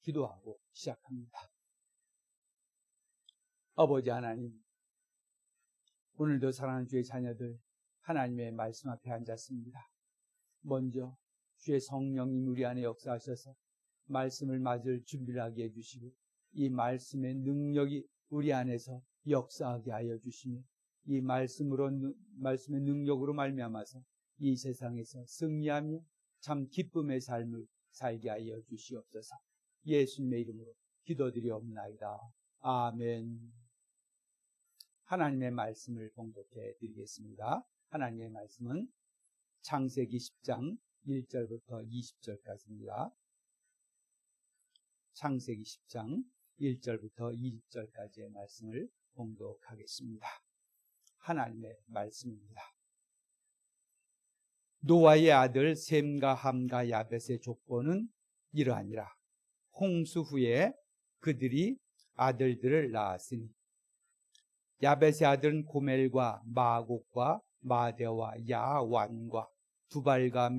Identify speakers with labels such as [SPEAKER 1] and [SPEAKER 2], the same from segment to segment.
[SPEAKER 1] 기도하고 시작합니다. 아버지 하나님, 오늘도 사랑하는 주의 자녀들 하나님의 말씀 앞에 앉았습니다. 먼저 주의 성령님 우리 안에 역사하셔서 말씀을 맞을 준비를 하게 해주시고 이 말씀의 능력이 우리 안에서 역사하게 하여 주시며 이 말씀의 능력으로 말미암아서 이 세상에서 승리하며 참 기쁨의 삶을 살게 하여 주시옵소서. 예수님의 이름으로 기도드리옵나이다. 아멘. 하나님의 말씀을 봉독해 드리겠습니다. 하나님의 말씀은 창세기 10장 1절부터 20절까지입니다. 창세기 10장 1절부터 20절까지의 말씀을 봉독하겠습니다. 하나님의 말씀입니다. 노아의 아들 셈과 함과 야벳의 족보는 이러하니라. 홍수 후에 그들이 아들들을 낳았으니 야벳의 아들은 고멜과 마곡과 마대와 야완과 두발과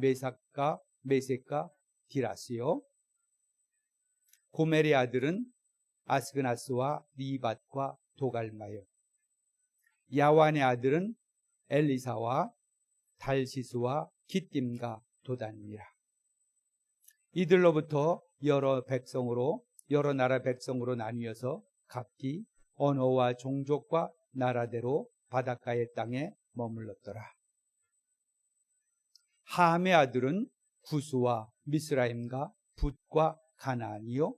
[SPEAKER 1] 메색과 디라스요. 고멜의 아들은 아스그나스와 리밧과 도갈마요. 야완의 아들은 엘리사와 달시스와 기띔과 도단이라. 이들로부터 여러 나라 백성으로 나뉘어서 각기 언어와 종족과 나라대로 바닷가의 땅에 머물렀더라. 함의 아들은 구스와 미스라임과 붓과 가나안이요.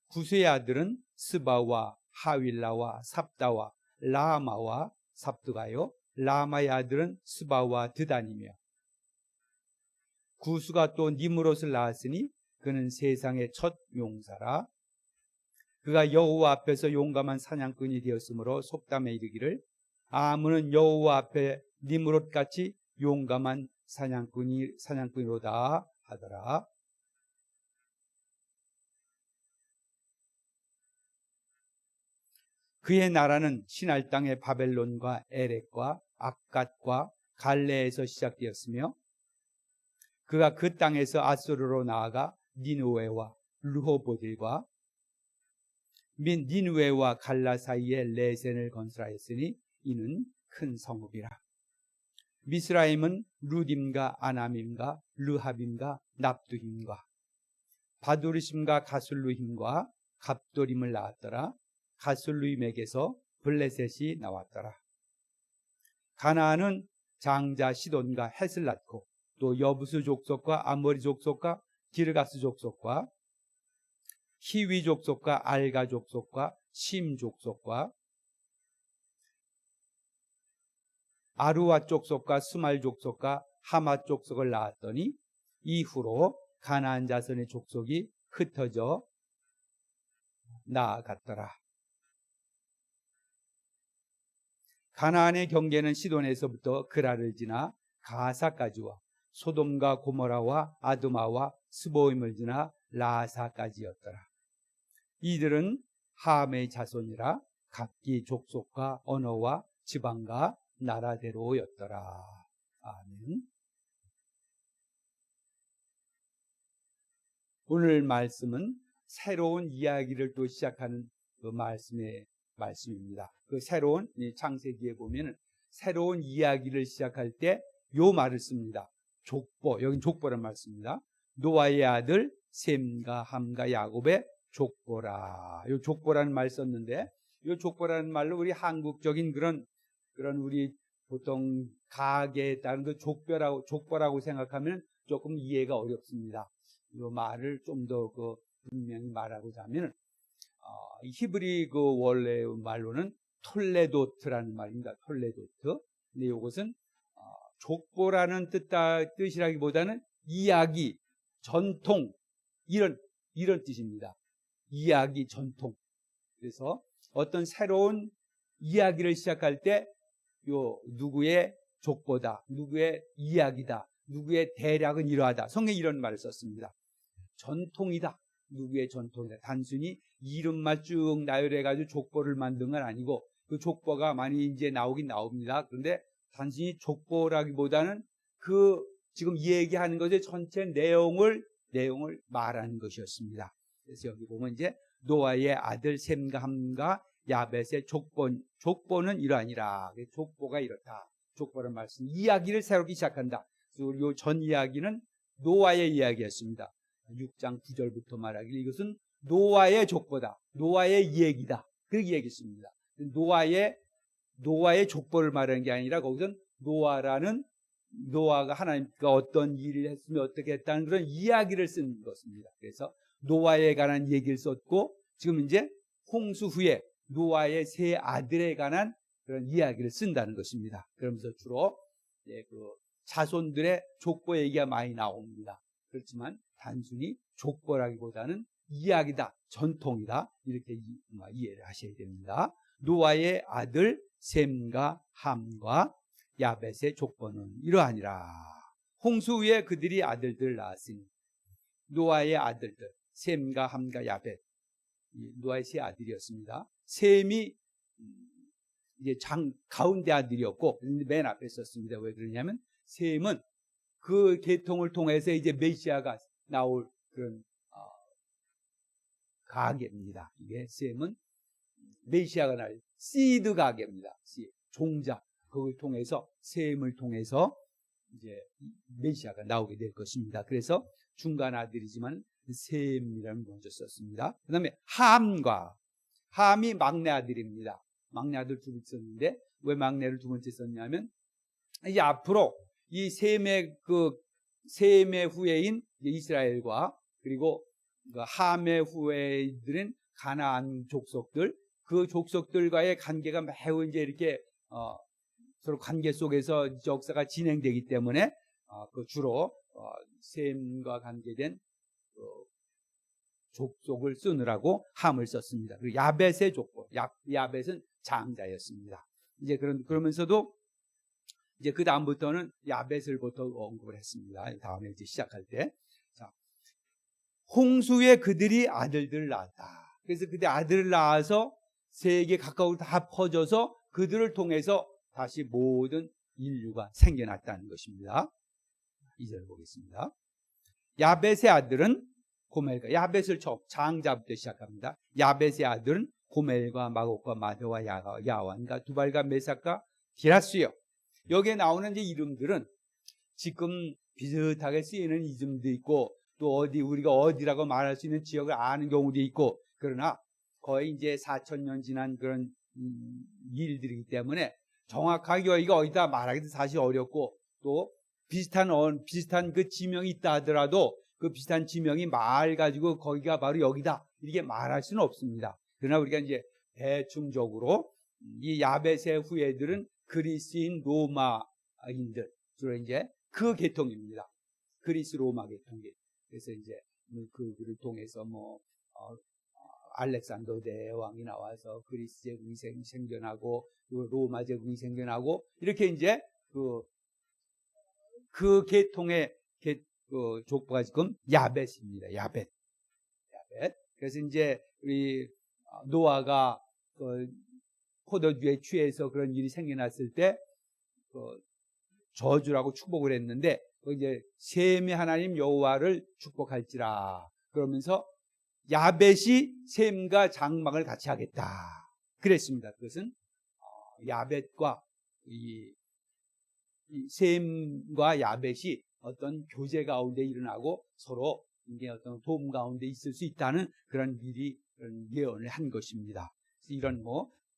[SPEAKER 1] 구스의 아들은 스바와 하윌라와 삽다와 라마와 삽두가요. 라마의 아들은 스바와 드단이며 구스가 또 니므롯을 낳았으니 그는 세상의 첫 용사라. 그가 여호와 앞에서 용감한 사냥꾼이 되었으므로 속담에 이르기를 아므는 여호와 앞에 니므롯같이 용감한 사냥꾼이로다 하더라. 그의 나라는 신할 땅의 바벨론과 에렉과 악갓과 갈레에서 시작되었으며 그가 그 땅에서 아수르로 나아가 니느웨와 르호보딜과 및 니느웨와 갈라 사이에 레센을 건설하였으니 이는 큰 성읍이라. 미스라임은 루딤과 아나밈과 르하빔과 납두힘과 바두르심과 가술루힘과 갑도림을 낳았더라. 가술루임에게서 블레셋이 나왔더라. 가나안은 장자 시돈과 헷을 낳고 또 여부스 족속과 아모리 족속과 기르가스 족속과 히위 족속과 알가 족속과 심 족속과 아루와 족속과 스말 족속과 하마 족속을 낳았더니 이후로 가나안 자손의 족속이 흩어져 나아갔더라. 가나안의 경계는 시돈에서부터 그라를 지나 가사까지와 소돔과 고모라와 아두마와 스보임을 지나 라사까지였더라. 이들은 함의 자손이라 각기 족속과 언어와 지방과 나라대로였더라. 아멘. 오늘 말씀은 새로운 이야기를 또 시작하는 그 말씀입니다. 그 새로운 창세기에 보면 새로운 이야기를 시작할 때 요 말을 씁니다. 족보, 여긴 족보란 말 씁니다. 노아의 아들 셈과 함과 야곱의 족보라. 요 족보라는 말 썼는데 요 족보라는 말로 우리 한국적인 그런 우리 보통 가계에 따른 그 족보라고 생각하면 조금 이해가 어렵습니다. 이 말을 좀 더 분명히 말하고자 하면 히브리 그 원래 말로는 톨레도트라는 말입니다. 톨레도트. 근데 이것은 족보라는 뜻이라기보다는 이야기, 전통 이런 뜻입니다. 이야기, 전통. 그래서 어떤 새로운 이야기를 시작할 때 요 누구의 족보다, 누구의 이야기다, 누구의 대략은 이러하다. 성경에 이런 말을 썼습니다. 전통이다. 누구의 전통이다. 단순히 이름만 쭉 나열해가지고 족보를 만든 건 아니고 그 족보가 많이 이제 나오긴 나옵니다. 그런데 단순히 족보라기보다는 그 지금 얘기하는 것의 전체 내용을 말하는 것이었습니다. 그래서 여기 보면 이제 노아의 아들 셈과 함과 야벳의 족보는 이러하니라. 족보가 이렇다. 족보란 말씀, 이야기를 새롭게 시작한다. 그래서 요 전 이야기는 노아의 이야기였습니다. 6장 9절부터 말하길 이것은 노아의 족보다. 노아의 얘기다. 그렇게 얘기했습니다. 노아의 족보를 말하는 게 아니라 거기서는 노아가 하나님과 어떤 일을 했으면 어떻게 했다는 그런 이야기를 쓴 것입니다. 그래서 노아에 관한 얘기를 썼고, 지금 이제 홍수 후에 노아의 세 아들에 관한 그런 이야기를 쓴다는 것입니다. 그러면서 주로 그 자손들의 족보 얘기가 많이 나옵니다. 그렇지만 단순히 족보라기보다는 이야기다, 전통이다, 이렇게 이해를 하셔야 됩니다. 노아의 아들 셈과 함과 야벳의 족보는 이러하니라. 홍수 후에 그들이 아들들을 낳았으니, 노아의 아들들 셈과 함과 야벳, 노아의 세 아들이었습니다. 셈이 이제 가운데 아들이었고 맨 앞에 있었습니다. 왜 그러냐면 셈은 그 계통을 통해서 이제 메시아가 나올 그런 가계입니다. 이게 셈은 메시아가 날 시드 가계입니다. 종자, 그걸 통해서 셈을 통해서 이제 메시아가 나오게 될 것입니다. 그래서 중간 아들이지만 셈이라는 먼저 썼습니다. 그 다음에 함이 막내 아들입니다. 막내 아들 두 번째 썼는데 왜 막내를 두 번째 썼냐면 이제 앞으로 이 셈의 후예인 이스라엘과 그리고 함의 후예들은 가나안 족속들, 그 족속들과의 관계가 매우 이제 이렇게 서로 관계 속에서 역사가 진행되기 때문에 그 주로 셈과 관계된 족속을 쓰느라고 함을 썼습니다. 그리고 야벳의 족보, 야벳은 장자였습니다. 이제 그러면서도 이제 그 다음부터는 야벳을부터 언급을 했습니다. 다음에 이제 시작할 때, 자, 홍수에 그들이 아들들을 낳았다. 그래서 그들 아들을 낳아서 세계 각각으로 다 퍼져서 그들을 통해서 다시 모든 인류가 생겨났다는 것입니다. 2절 보겠습니다. 야벳의 아들은 고멜과, 야벳을 처음 장자부터 시작합니다. 야벳의 아들은 고멜과 마곡과 마대와 야완과 두발과 메삭과 디라스요. 여기에 나오는 이제 이름들은 지금 비슷하게 쓰이는 이름도 있고 또 우리가 어디라고 말할 수 있는 지역을 아는 경우도 있고, 그러나 거의 이제 4,000년 지난 그런 일들이기 때문에 정확하게 여기가 어디다 말하기도 사실 어렵고, 또 비슷한 그 지명이 있다 하더라도 그 비슷한 지명이 말 가지고 거기가 바로 여기다 이렇게 말할 수는 없습니다. 그러나 우리가 이제 대충적으로 이 야벳의 후예들은 그리스인 로마인들, 주로 이제 그 계통입니다. 그리스 로마 계통이. 그래서 이제 그들을 통해서 알렉산더 대왕이 나와서 그리스 제국이 생겨나고 로마 제국이 생겨나고 이렇게 이제 그 계통의 족보가 지금 야벳입니다. 야벳. 그래서 이제 우리 노아가 포도주에 취해서 그런 일이 생겨났을 때 저주라고 축복을 했는데 이제 셈의 하나님 여호와를 축복할지라 그러면서 야벳이 셈과 장막을 같이 하겠다 그랬습니다. 그것은 야벳과 이 셈과 야벳이 어떤 교제 가운데 일어나고 서로 이게 어떤 도움 가운데 있을 수 있다는 그런 미리 그런 예언을 한 것입니다. 이런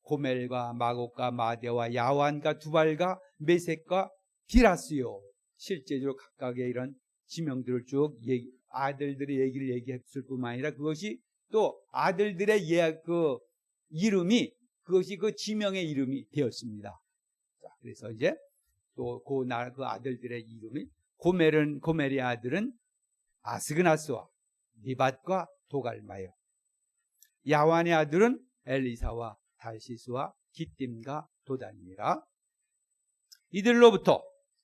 [SPEAKER 1] 고멜과 마곡과 마대와 야완과 두발과 메섹과 디라스요. 실제적으로 각각의 이런 지명들을 쭉 아들들의 얘기를 얘기했을 뿐만 아니라 그것이 또 아들들의 이름이 그것이 그 지명의 이름이 되었습니다. 자, 그래서 이제 또 그 아들들의 이름이 고멜의 아들은 아스그나스와 니밧과 도갈마요. 야완의 아들은 엘리사와 달시스와 기띔과 도단이라. 이들로부터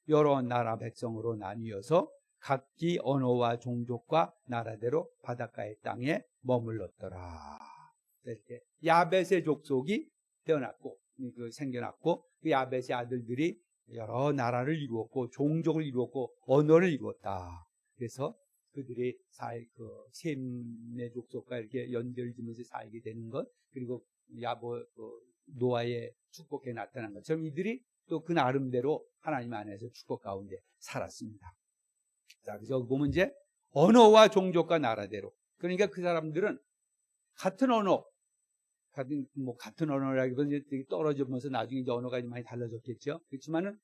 [SPEAKER 1] 여러 나라 백성으로 나뉘어서 각기 언어와 종족과 나라대로 바닷가의 땅에 머물렀더라. 이렇게 야벳의 족속이 태어났고 생겨났고 그 야벳의 아들들이 여러 나라를 이루었고 종족을 이루었고 언어를 이루었다. 그래서 그들이 셈의 족속과 이렇게 연결지면서 살게 되는 것, 그리고 노아의 축복에 나타난 것처럼 이들이 또 그 나름대로 하나님 안에서 축복 가운데 살았습니다. 자, 그래서 보면 이제 언어와 종족과 나라대로, 그러니까 그 사람들은 같은 언어라기보다는 되게 떨어지면서 나중에 이제 언어가 많이 달라졌겠죠. 그렇지만은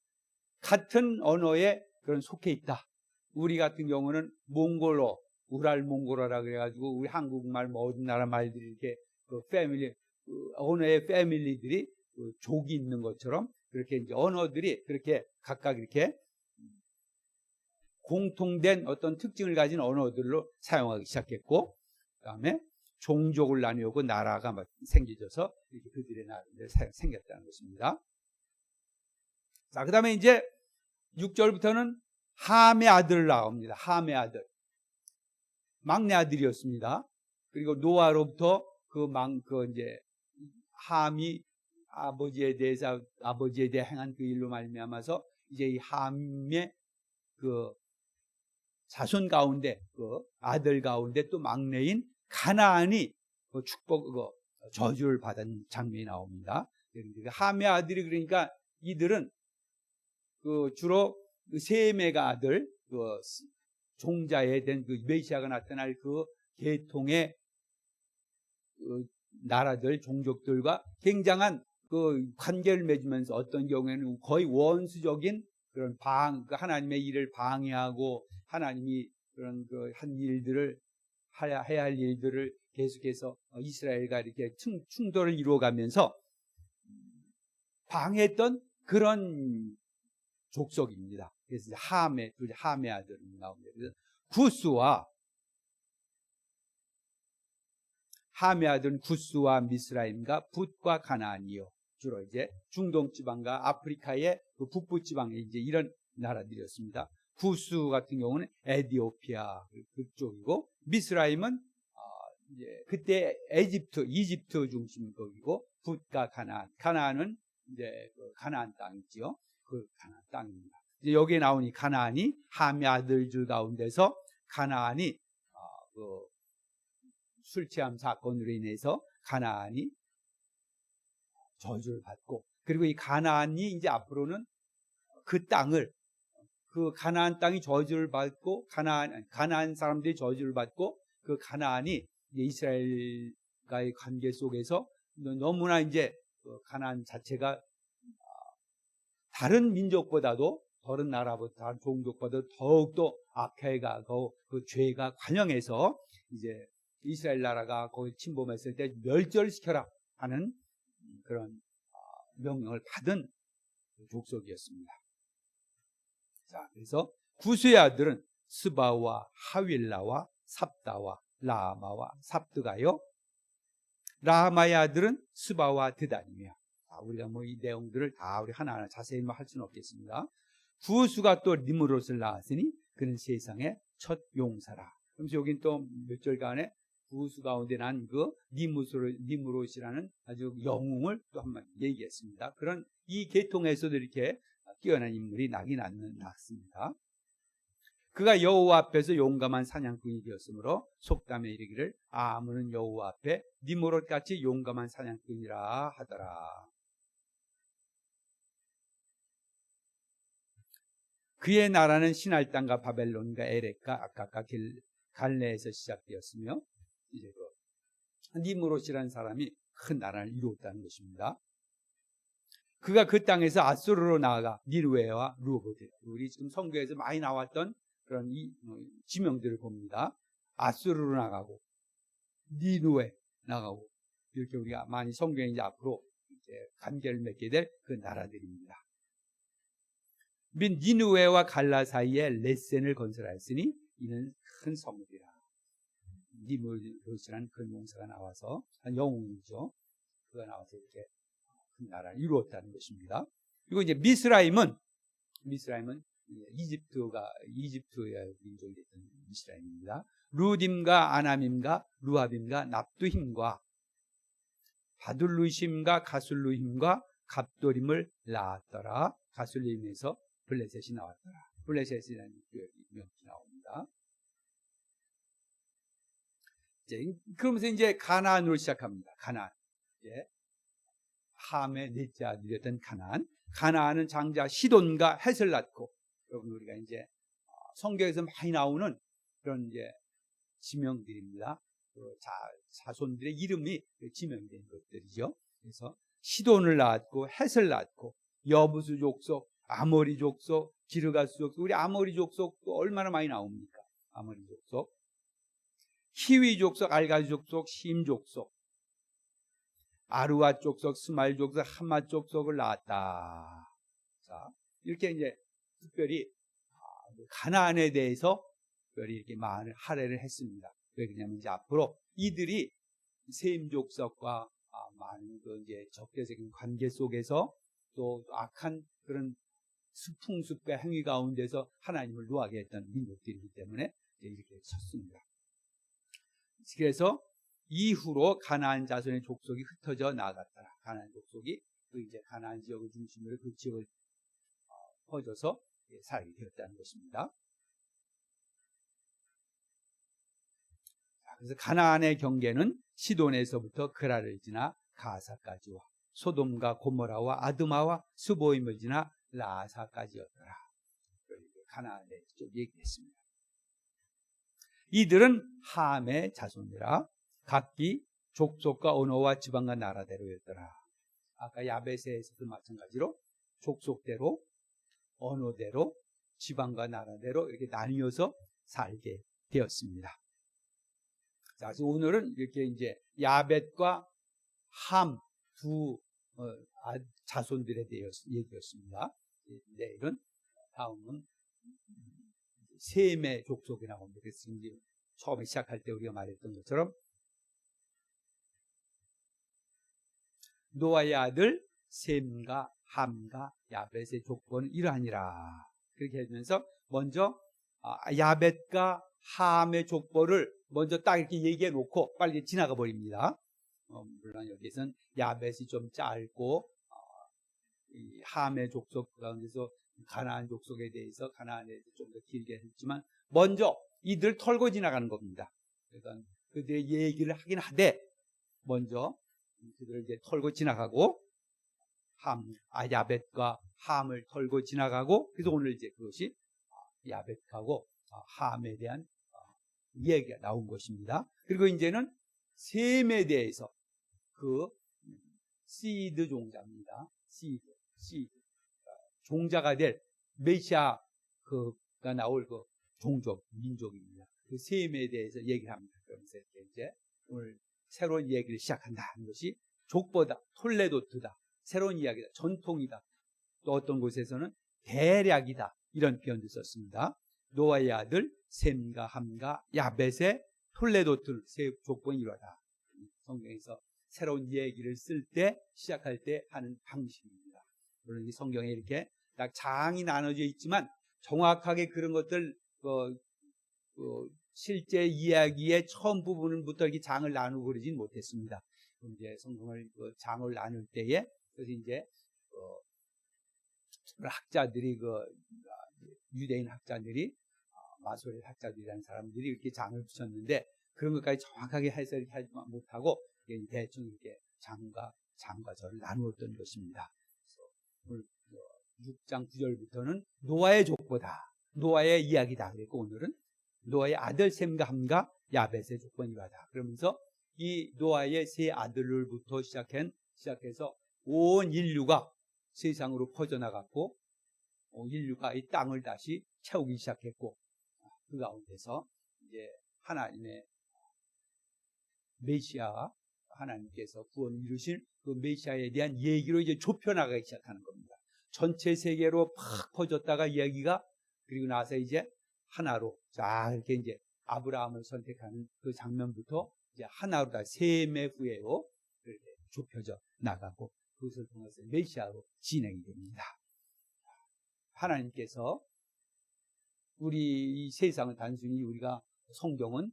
[SPEAKER 1] 같은 언어에 그런 속해 있다. 우리 같은 경우는 몽골어, 우랄 몽골어라 그래가지고 우리 한국말 모든 나라 말들이 이렇게 언어의 패밀리들이 족이 있는 것처럼 그렇게 이제 언어들이 그렇게 각각 이렇게 공통된 어떤 특징을 가진 언어들로 사용하기 시작했고, 그다음에 종족을 나누고 나라가 생겨져서 이렇게 그들의 나라들이 생겼다는 것입니다. 자, 그 다음에 이제 6절부터는 함의 아들 나옵니다. 함의 아들. 막내 아들이었습니다. 그리고 노아로부터 이제 함이 아버지에 대해 행한 그 일로 말미암아서 이제 이 함의 그 자손 가운데, 그 아들 가운데 또 막내인 가나안이 그 저주를 받은 장면이 나옵니다. 함의 아들이, 그러니까 이들은 주로 셈의 아들, 종자에 된 메시아가 나타날 그 계통의 나라들, 종족들과 굉장한 관계를 맺으면서 어떤 경우에는 거의 원수적인 그런 하나님의 일을 방해하고 하나님이 그런 한 일들을 해야 할 일들을 계속해서 이스라엘과 이렇게 충돌을 이루어가면서 방해했던 그런 족속입니다. 그래서 함의 아들이 나옵니다. 그래서 함의 아들은 구스와 미스라임과 붓과 가나안이요. 주로 이제 중동 지방과 아프리카의 북부 지방에 이제 이런 나라들이었습니다. 구스 같은 경우는 에티오피아 그쪽이고, 미스라임은 이제 그때 이집트 중심 거기고, 붓과 가나안은 이제 가나안 땅이지요. 그 가나안 땅입니다. 이제 여기에 나온 이 가나안이 함의 아들들 가운데서 가나안이 술 취함 사건으로 인해서 가나안이 저주를 받고, 그리고 이 가나안이 이제 앞으로는 그 가나안 땅이 저주를 받고, 가나안 사람들이 저주를 받고, 그 가나안이 이스라엘과의 관계 속에서 너무나 이제 가나안 자체가 다른 민족보다도, 다른 나라보다, 다른 종족보다 더욱더 악해가고 그 죄가 관영해서 이제 이스라엘 나라가 거기 침범했을 때 멸절시켜라 하는 그런 명령을 받은 족속이었습니다. 자, 그래서 구스의 아들은 스바와 하윌라와 삽다와 라마와 삽드가요. 라마의 아들은 스바와 드단이며, 우리가 이 내용들을 다 우리 하나하나 자세히 할 수는 없겠습니다. 구스가 또 니므롯을 낳았으니 그는 세상의 첫 용사라. 그래서 여긴 또 몇 절간에 구스 가운데 난 그 니므롯이라는 아주 영웅을 또 한번 얘기했습니다. 그런 이 계통에서도 이렇게 뛰어난 인물이 났습니다. 그가 여호와 앞에서 용감한 사냥꾼이 되었으므로 속담에 이르기를 아므는 여호와 앞에 니므롯같이 용감한 사냥꾼이라 하더라. 그의 나라는 시날 땅과 바벨론과 에렉과 아카과 갈레에서 시작되었으며, 이제 니므롯이라는 사람이 큰 나라를 이루었다는 것입니다. 그가 그 땅에서 아수르로 나아가 니누웨와 루호드, 우리 지금 성경에서 많이 나왔던 그런 이 지명들을 봅니다. 아수르로 나가고 니누웨 나가고, 이렇게 우리가 많이 성경에 이제 앞으로 이제 관계를 맺게 될 그 나라들입니다. 민 니누웨와 갈라 사이에 레센을 건설하였으니 이는 큰 성읍이라. 니므롯이라는 큰 용사가 나와서, 한 영웅이죠. 그가 나와서 이렇게 큰 나라를 이루었다는 것입니다. 그리고 이제 미스라임은 이집트의 민족이 됐던 미스라임입니다. 루딤과 아남임과 루합임과 납두힘과 바둘루심과 가술루힘과 갑도림을 낳았더라. 가술루힘에서 블레셋이 나왔더라. 블레셋이라는 명이 나옵니다. 그러면서 이제 가나안으로 시작합니다. 가나안. 이제 함의 넷째 아들이었던 가나안. 가나안은 장자 시돈과 헷을 낳고, 여러분 우리가 이제 성경에서 많이 나오는 그런 이제 지명들입니다. 그 자손들의 이름이 지명이 된 것들이죠. 그래서 시돈을 낳았고 헷을 낳았고, 여부수 족속, 아모리 족속, 기르가스 족속. 우리 아모리 족속도 얼마나 많이 나옵니까? 아모리 족속, 히위 족속, 알가지 족속, 심 족속, 아루아 족속, 스마일 족속, 하마 족속을 낳았다. 자, 이렇게 이제 특별히 가나안에 대해서 특별히 이렇게 많은 할애를 했습니다. 왜 그러냐면 이제 앞으로 이들이 셈 족속과 많은 그 이제 적대적인 관계 속에서 또 악한 그런 풍습과 행위 가운데서 하나님을 노하게 했던 민족들이기 때문에 이렇게 섰습니다. 그래서 이후로 가나안 자손의 족속이 흩어져 나아갔더라. 가나안 족속이 그 이제 가나안 지역을 중심으로 그 지역을 퍼져서 살게 되었다는 것입니다. 그래서 가나안의 경계는 시돈에서부터 그라를 지나 가사까지와 소돔과 고모라와 아드마와 스보임을 지나 라사까지였더라. 가나안에 좀 얘기했습니다. 이들은 함의 자손이라 각기 족속과 언어와 지방과 나라대로였더라. 아까 야베세에서도 마찬가지로 족속대로, 언어대로, 지방과 나라대로 이렇게 나뉘어서 살게 되었습니다. 자, 그래서 오늘은 이렇게 이제 야벳과 함 두 자손들에 대해서 얘기였습니다. 내일은 다음은 셈의 족속이 나옵니다. 그래서 이제 처음에 시작할 때 우리가 말했던 것처럼 노아의 아들 셈과 함과 야벳의 족보는 이러하니라. 그렇게 해주면서 먼저 야벳과 함의 족보를 먼저 딱 이렇게 얘기해 놓고 빨리 지나가 버립니다. 물론 여기서는 야벳이 좀 짧고 이 함의 족속 가운데서 가나안 족속에 대해서 가나안에 대해서 좀 더 길게 했지만 먼저 이들 털고 지나가는 겁니다. 그러니까 그들의 얘기를 하긴 하되 먼저 그들을 이제 털고 지나가고 야벳과 함을 털고 지나가고, 그래서 오늘 이제 그것이 야벳하고 함에 대한 얘기가 나온 것입니다. 그리고 이제는 셈에 대해서 그 시드 종자입니다. 시드 종자가 될 메시아가 나올 그 종족 민족입니다. 그 셈에 대해서 얘기를 합니다. 그러면서 이제 오늘 새로운 얘기를 시작한다는 것이 족보다, 톨레도트다, 새로운 이야기다, 전통이다, 또 어떤 곳에서는 대략이다, 이런 표현도 썼습니다. 노아의 아들 셈과 함과 야벳의 톨레도트 세 족본이 이러하다. 성경에서 새로운 얘기를 쓸 때, 시작할 때 하는 방식입니다. 물론 이 성경에 이렇게 딱 장이 나눠져 있지만 정확하게 그런 것들 실제 이야기의 처음 부분부터 이렇게 장을 나누고 그러진 못했습니다. 이제 성경을 장을 나눌 때에 그래서 이제 학자들이 유대인 학자들이 마소레 학자들이라는 사람들이 이렇게 장을 붙였는데 그런 것까지 정확하게 해석하지 못하고 대충 이렇게 장과 절을 나누었던 것입니다. 그래서 오늘 6장 9절부터는 노아의 족보다, 노아의 이야기다. 그리고 오늘은 노아의 아들 셈과 함과 야벳의 족본이라다. 그러면서 이 노아의 세 아들들부터 시작해서 온 인류가 세상으로 퍼져나갔고, 인류가 이 땅을 다시 채우기 시작했고, 그 가운데서 이제 하나님의 메시아, 하나님께서 구원을 이루실 그 메시아에 대한 얘기로 이제 좁혀나가기 시작하는 겁니다. 전체 세계로 팍 퍼졌다가 이야기가, 그리고 나서 이제 하나로, 자, 이렇게 이제 아브라함을 선택하는 그 장면부터 이제 하나로 다 셈의 후예로 이렇게 좁혀져 나가고, 그것을 통해서 메시아로 진행이 됩니다. 하나님께서 우리 이 세상은 단순히 우리가 성경은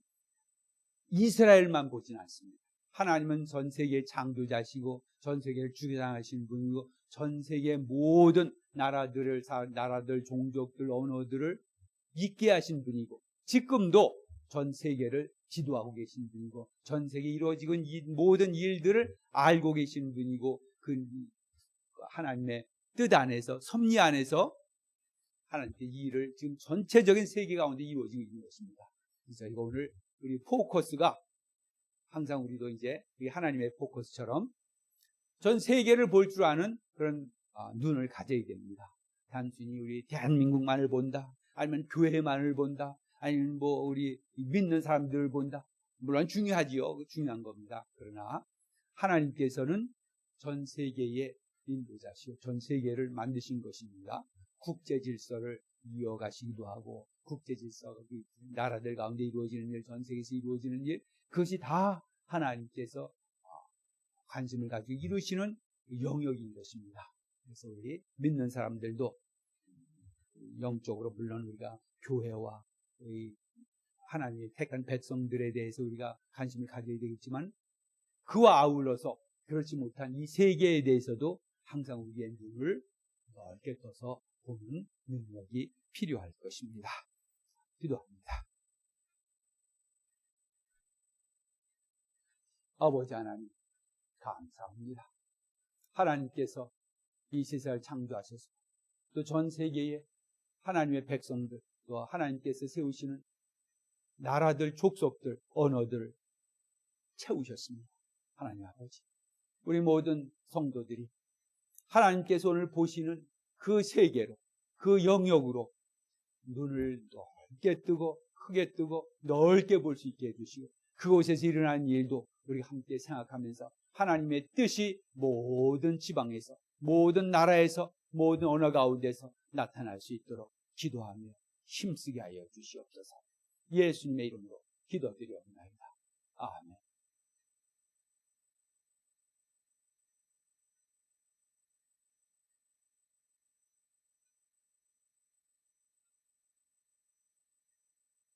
[SPEAKER 1] 이스라엘만 보진 않습니다. 하나님은 전 세계의 창조자시고 전 세계를 주장하신 분이고 전 세계의 모든 나라들, 종족들, 언어들을 있게 하신 분이고 지금도 전 세계를 지도하고 계신 분이고 전 세계에 이루어지고 이 모든 일들을 알고 계신 분이고 그 하나님의 뜻 안에서 섭리 안에서 하나님께 이 일을 지금 전체적인 세계 가운데 이루어지고 있는 것입니다. 그래서 이거 오늘 우리 포커스가 항상 우리도 이제 우리 하나님의 포커스처럼 전 세계를 볼 줄 아는 그런 눈을 가져야 됩니다. 단순히 우리 대한민국만을 본다, 아니면 교회만을 본다, 아니면 뭐 우리 믿는 사람들을 본다. 물론 중요하지요. 중요한 겁니다. 그러나 하나님께서는 전 세계의 인도자시오. 전 세계를 만드신 것입니다. 국제 질서를 이어가시기도 하고 국제 질서가 나라들 가운데 이루어지는 일, 전 세계에서 이루어지는 일, 그것이 다 하나님께서 관심을 가지고 이루시는 영역인 것입니다. 그래서 우리 믿는 사람들도 영적으로 물론 우리가 교회와 하나님의 택한 백성들에 대해서 우리가 관심을 가져야 되겠지만 그와 아울러서 그렇지 못한 이 세계에 대해서도 항상 우리의 눈을 넓게 떠서 보는 능력이 필요할 것입니다. 기도합니다. 아버지 하나님 감사합니다. 하나님께서 이 세상을 창조하셔서 또 전 세계에 하나님의 백성들 또 하나님께서 세우시는 나라들, 족속들, 언어들을 채우셨습니다. 하나님 아버지, 우리 모든 성도들이 하나님께서 오늘 보시는 그 세계로, 그 영역으로 눈을 넓게 뜨고 크게 뜨고 넓게 볼 수 있게 해주시고 그곳에서 일어나는 일도 우리가 함께 생각하면서 하나님의 뜻이 모든 지방에서, 모든 나라에서, 모든 언어 가운데서 나타날 수 있도록 기도하며 힘쓰게 하여 주시옵소서. 예수님의 이름으로 기도드리옵나이다. 아멘.